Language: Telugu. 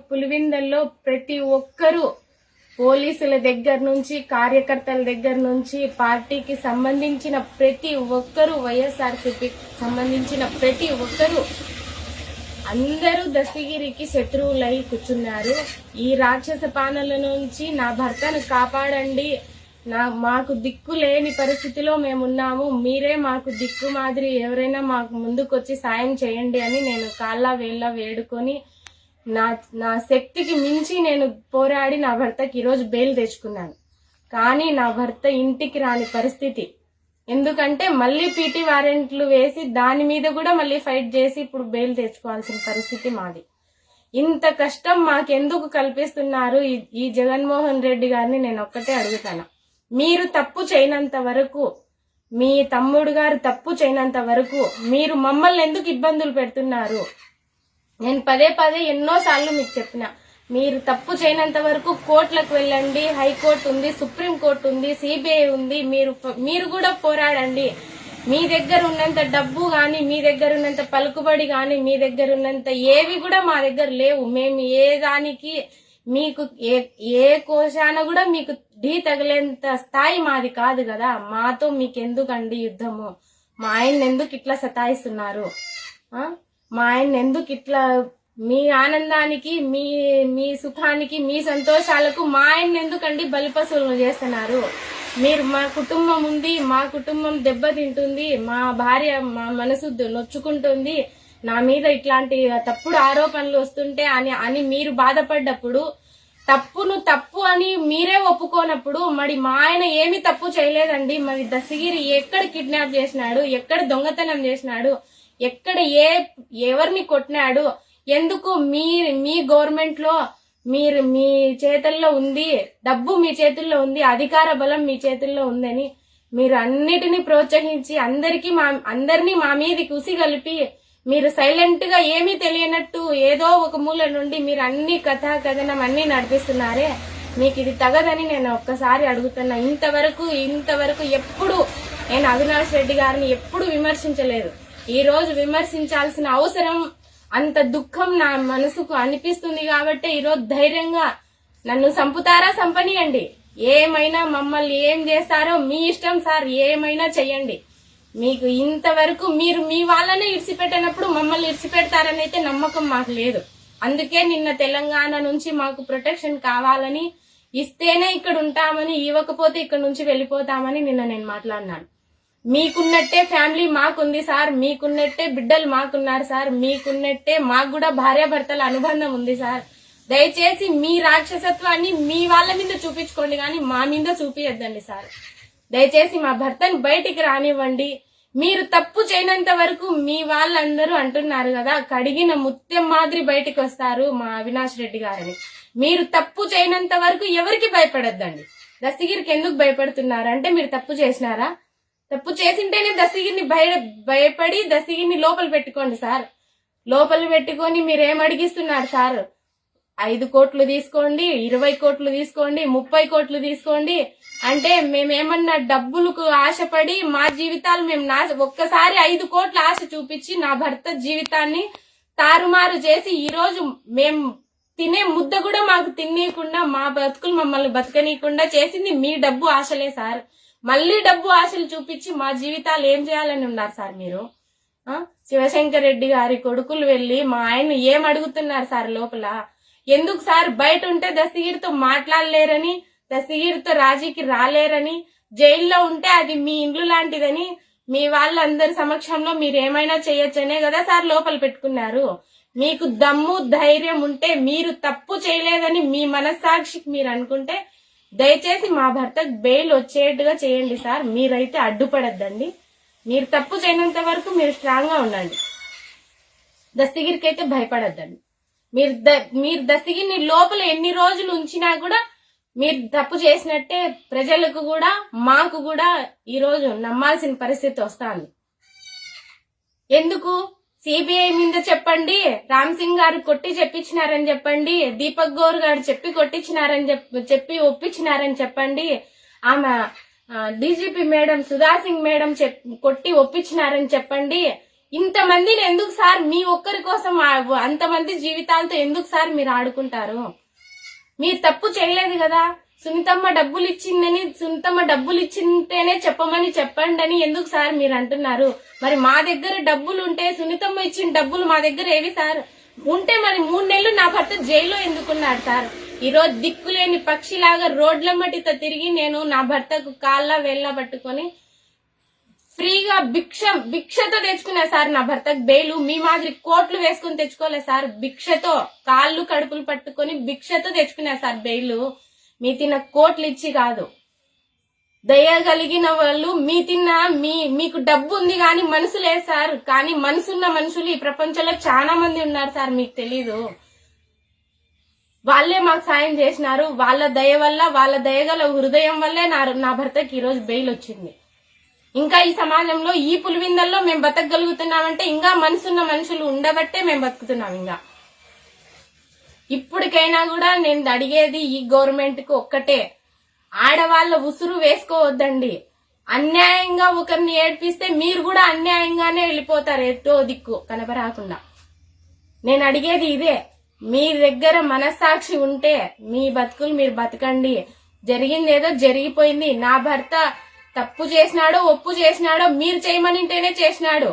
పులివెందుల్లో ప్రతి ఒక్కరూ పోలీసుల దగ్గర నుంచి కార్యకర్తల దగ్గర నుంచి పార్టీకి సంబంధించిన ప్రతి ఒక్కరూ వైఎస్ఆర్సీపీకి సంబంధించిన ప్రతి ఒక్కరూ అందరూ దస్తగిరికి శత్రువులై కూర్చున్నారు. ఈ రాక్షస పాలన నుంచి నా భర్తను కాపాడండి, మాకు దిక్కు లేని పరిస్థితిలో మేమున్నాము, మీరే మాకు దిక్కు మాదిరి ఎవరైనా మాకు ముందుకొచ్చి సాయం చేయండి అని నేను కాళ్ళ వేళ్ళ వేడుకొని నా శక్తికి మించి నేను పోరాడి నా భర్తకి ఈరోజు బెయిల్ తెచ్చుకున్నాను. కానీ నా భర్త ఇంటికి రాని పరిస్థితి. ఎందుకంటే మళ్ళీ పీటీ వారెంట్లు వేసి దాని మీద కూడా మళ్ళీ ఫైట్ చేసి ఇప్పుడు బెయిల్ తెచ్చుకోవాల్సిన పరిస్థితి మాది. ఇంత కష్టం మాకెందుకు కల్పిస్తున్నారు ఈ జగన్మోహన్ రెడ్డి గారిని నేను ఒక్కటే అడుగుతాను. మీరు తప్పు చేయనంత వరకు, మీ తమ్ముడు గారు తప్పు చేయనంత వరకు మీరు మమ్మల్ని ఎందుకు ఇబ్బందులు పెడుతున్నారు? నేను పదే ఎన్నోసార్లు మీకు చెప్పిన, మీరు తప్పు చేయనంత వరకు కోర్టులకు వెళ్ళండి, హైకోర్టు ఉంది, సుప్రీంకోర్టు ఉంది, సిబిఐ ఉంది, మీరు కూడా పోరాడండి. మీ దగ్గర ఉన్నంత డబ్బు గాని, మీ దగ్గర ఉన్నంత పలుకుబడి గాని, మీ దగ్గర ఉన్నంత ఏవి కూడా మా దగ్గర లేవు. మేము ఏ దానికి మీకు ఏ కోశాన కూడా మీకు ఢీ తగిలేంత స్థాయి మాది కాదు కదా. మాతో మీకెందుకండి యుద్ధము? మా ఆయన్ని ఎందుకు ఇట్లా సతాయిస్తున్నారు? మా ఆయన్ని ఎందుకు ఇట్లా మీ ఆనందానికి, మీ సుఖానికి, మీ సంతోషాలకు మా ఆయన్ని ఎందుకండి బలిపశువులు చేస్తున్నారు? మీరు మా కుటుంబం ఉంది, మా కుటుంబం దెబ్బతింటుంది, మా భార్య మా మనసు నొచ్చుకుంటుంది, నా మీద ఇట్లాంటి తప్పుడు ఆరోపణలు వస్తుంటే అని మీరు బాధపడ్డప్పుడు, తప్పును తప్పు అని మీరే ఒప్పుకోనప్పుడు మరి మా ఆయన ఏమి తప్పు చేయలేదండి. మరి దస్తగిరి ఎక్కడ కిడ్నాప్ చేసినాడు, ఎక్కడ దొంగతనం చేసినాడు, ఎక్కడ ఎవరిని కొట్టినాడు? ఎందుకు మీ గవర్నమెంట్ లో మీ చేతుల్లో ఉంది, డబ్బు మీ చేతుల్లో ఉంది, అధికార బలం మీ చేతుల్లో ఉందని మీరు అన్నిటినీ ప్రోత్సహించి అందరినీ మా మీది కుసిగలిపి మీరు సైలెంట్ గా ఏమీ తెలియనట్టు ఏదో ఒక మూల నుండి మీరు అన్ని కథనం అన్ని నడిపిస్తున్నారే. మీకు ఇది తగదని నేను ఒక్కసారి అడుగుతున్నా. ఇంతవరకు ఎప్పుడు నేను అవినాష్ రెడ్డి గారిని ఎప్పుడు విమర్శించలేదు. ఈ రోజు విమర్శించాల్సిన అవసరం, అంత దుఃఖం నా మనసుకు అనిపిస్తుంది కాబట్టి ఈరోజు ధైర్యంగా నన్ను చంపుతారా చంపనియండి, ఏమైనా మమ్మల్ని ఏం చేస్తారో మీ ఇష్టం సార్, ఏమైనా చెయ్యండి. మీకు ఇంతవరకు మీరు మీ వాళ్ళనే ఇడిచిపెట్టినప్పుడు మమ్మల్ని ఇడిచిపెడతారని అయితే నమ్మకం మాకు లేదు. అందుకే నిన్న తెలంగాణ నుంచి మాకు ప్రొటెక్షన్ కావాలని ఇస్తేనే ఇక్కడ ఉంటామని, ఇవ్వకపోతే ఇక్కడ నుంచి వెళ్ళిపోతామని నిన్న నేను మాట్లాడినాను. మీకున్నట్టే ఫ్యామిలీ మాకుంది సార్, మీకున్నట్టే బిడ్డలు మాకున్నారు సార్, మీకున్నట్టే మాకు కూడా భార్యాభర్తల అనుబంధం ఉంది సార్. దయచేసి మీ రాక్షసత్వాన్ని మీ వాళ్ళ మీద చూపించుకోండి కానీ మా మీద చూపించద్దండి సార్. దయచేసి మా భర్తను బయటికి రానివ్వండి. మీరు తప్పు చేయనంత వరకు మీ వాళ్ళందరూ అంటున్నారు కదా, కడిగిన ముత్యం మాదిరి బయటికి వస్తారు మా అవినాష్ రెడ్డి గారని. మీరు తప్పు చేయనంత వరకు ఎవరికి భయపడద్దండి. దస్తగిరికి ఎందుకు భయపడుతున్నారు అంటే, మీరు తప్పు చేసినారా? తప్పు చేసింటేనే దస్తగిరిని భయపడి దస్తగిరిని లోపల పెట్టుకోండి సార్. లోపల పెట్టుకొని మీరేం అడిగిస్తున్నారు సార్? 5 కోట్లు తీసుకోండి, 20 కోట్లు తీసుకోండి, 30 కోట్లు తీసుకోండి అంటే మేమేమన్నా డబ్బులకు ఆశపడి మా జీవితాలు మేము ఒక్కసారి 5 కోట్ల ఆశ చూపించి నా భర్త జీవితాన్ని తారుమారు చేసి ఈ రోజు మేము తినే ముద్ద కూడా మాకు తినేయకుండా, మా బతుకులు మమ్మల్ని బతకనీయకుండా చేసింది మీ డబ్బు ఆశలే సార్. మళ్ళీ డబ్బు ఆశలు చూపించి మా జీవితాలు ఏం చేయాలని ఉన్నారు సార్ మీరు? శివశంకర్ రెడ్డి గారి కొడుకులు వెళ్లి మా ఆయన ఏం అడుగుతున్నారు సార్ లోపల? ఎందుకు సార్ బయట ఉంటే దస్తగిరితో మాట్లాడలేరని, దస్తగిరితో రాజీకి రాలేరని, జైల్లో ఉంటే అది మీ ఇండ్లు లాంటిదని మీ వాళ్ళందరి సమక్షంలో మీరేమైనా చేయొచ్చనే కదా సార్ లోపల పెట్టుకున్నారు. మీకు దమ్ము ధైర్యం ఉంటే, మీరు తప్పు చేయలేదని మీ మనస్సాక్షికి మీరు అనుకుంటే దయచేసి మా భర్తకు బెయిల్ వచ్చేట్టుగా చేయండి సార్. మీరైతే అడ్డుపడద్దండి. మీరు తప్పు చేయనంత వరకు మీరు స్ట్రాంగ్ గా ఉండండి. దస్తగిరికి అయితే భయపడద్దండి. మీరు దస్తగిరిని లోపల ఎన్ని రోజులు ఉంచినా కూడా మీరు తప్పు చేసినట్టే ప్రజలకు కూడా మాకు కూడా ఈ రోజు నమ్మాల్సిన పరిస్థితి వస్తుంది. ఎందుకు? సిబిఐ మీద చెప్పండి, రామ్ సింగ్ గారు కొట్టి చెప్పించినారని చెప్పండి, దీపక్ గౌర్ గారు చెప్పి కొట్టించినారని చెప్పి ఒప్పించినారని చెప్పండి, ఆమె DGP madam Sudha Singh madam కొట్టి ఒప్పించినారని చెప్పండి. ఇంతమందిని ఎందుకు సార్ మీ ఒక్కరి కోసం అంతమంది జీవితాలతో ఎందుకు సార్ మీరు ఆడుకుంటారు? మీరు తప్పు చేయలేదు కదా. సునీతమ్మ డబ్బులు ఇచ్చిందని, సునీతమ్మ డబ్బులు ఇచ్చింటేనే చెప్పమని చెప్పండి అని ఎందుకు సార్ మీరు అంటున్నారు? మరి మా దగ్గర డబ్బులు ఉంటే, సునీతమ్మ ఇచ్చిన డబ్బులు మా దగ్గర ఏవి సార్ ఉంటే మరి 3 నెలలు నా భర్త జైల్లో ఎందుకున్నాడు సార్? ఈరోజు దిక్కులేని పక్షిలాగా రోడ్ల మట్టితో తిరిగి నేను నా భర్తకు కాళ్ళ వేళ్ళ పట్టుకొని ఫ్రీగా భిక్షతో తెచ్చుకున్నా సార్. నా భర్తకు బెయిలు మీ మాదిరి కోట్లు వేసుకుని తెచ్చుకోలేదు సార్. భిక్షతో కాళ్ళు కడుపులు పట్టుకొని భిక్షతో తెచ్చుకున్నా సార్ బెయిలు. మీ తిన్న కోట్లు ఇచ్చి కాదు. దయ కలిగిన వాళ్ళు మీకు డబ్బు ఉంది కానీ మనసు లేదు సార్. కానీ మనసున్న మనుషులు ఈ ప్రపంచంలో చాలా మంది ఉన్నారు సార్, మీకు తెలీదు. వాళ్ళే మాకు సాయం చేసినారు. వాళ్ళ దయ వల్ల, వాళ్ళ దయగల హృదయం వల్లే నా భర్తకి ఈరోజు బెయిల్ వచ్చింది. ఇంకా ఈ సమాజంలో ఈ పులివిందల్లో మేము బతకగలుగుతున్నామంటే ఇంకా మనసున్న మనుషులు ఉండబట్టే మేము బతుకుతున్నాం. ఇంకా ఇప్పటికైనా కూడా నేను అడిగేది ఈ గవర్నమెంట్ కు ఒక్కటే, ఆడవాళ్ళ ఉసురు వేసుకోవద్దండి. అన్యాయంగా ఒకరిని ఏడ్పిస్తే మీరు కూడా అన్యాయంగానే వెళ్ళిపోతారు, ఎటో దిక్కు కనబరాకుండా. నేను అడిగేది ఇదే, మీ దగ్గర మనస్సాక్షి ఉంటే మీ బతుకులు మీరు బతకండి. జరిగిందేదో జరిగిపోయింది. నా భర్త తప్పు చేసినాడో ఒప్పు చేసినాడో మీరు చేయమనింటేనే చేసినాడు.